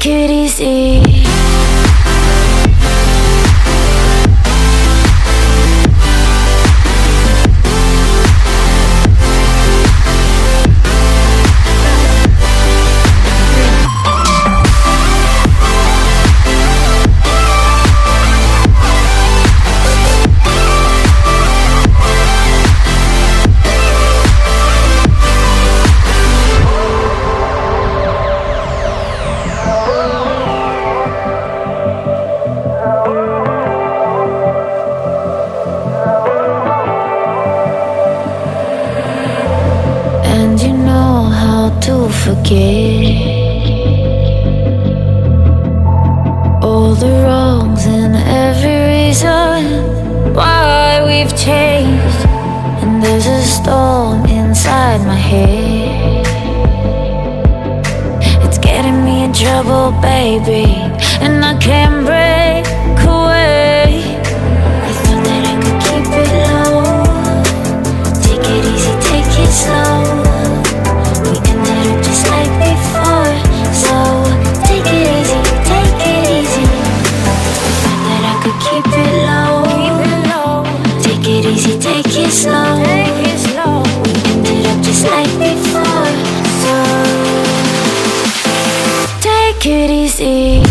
Take it easy. And you know how to forget all the wrongs and every reason why we've changed. And there's a storm inside my head, it's getting me in trouble, baby, and I can't break away. I thought that I could keep it low. Take it easy, take it slow. We ended up just like before, so take it easy, take it easy. I thought that I could keep it low. Take it easy, take it slow. We ended up just like before, so take it easy.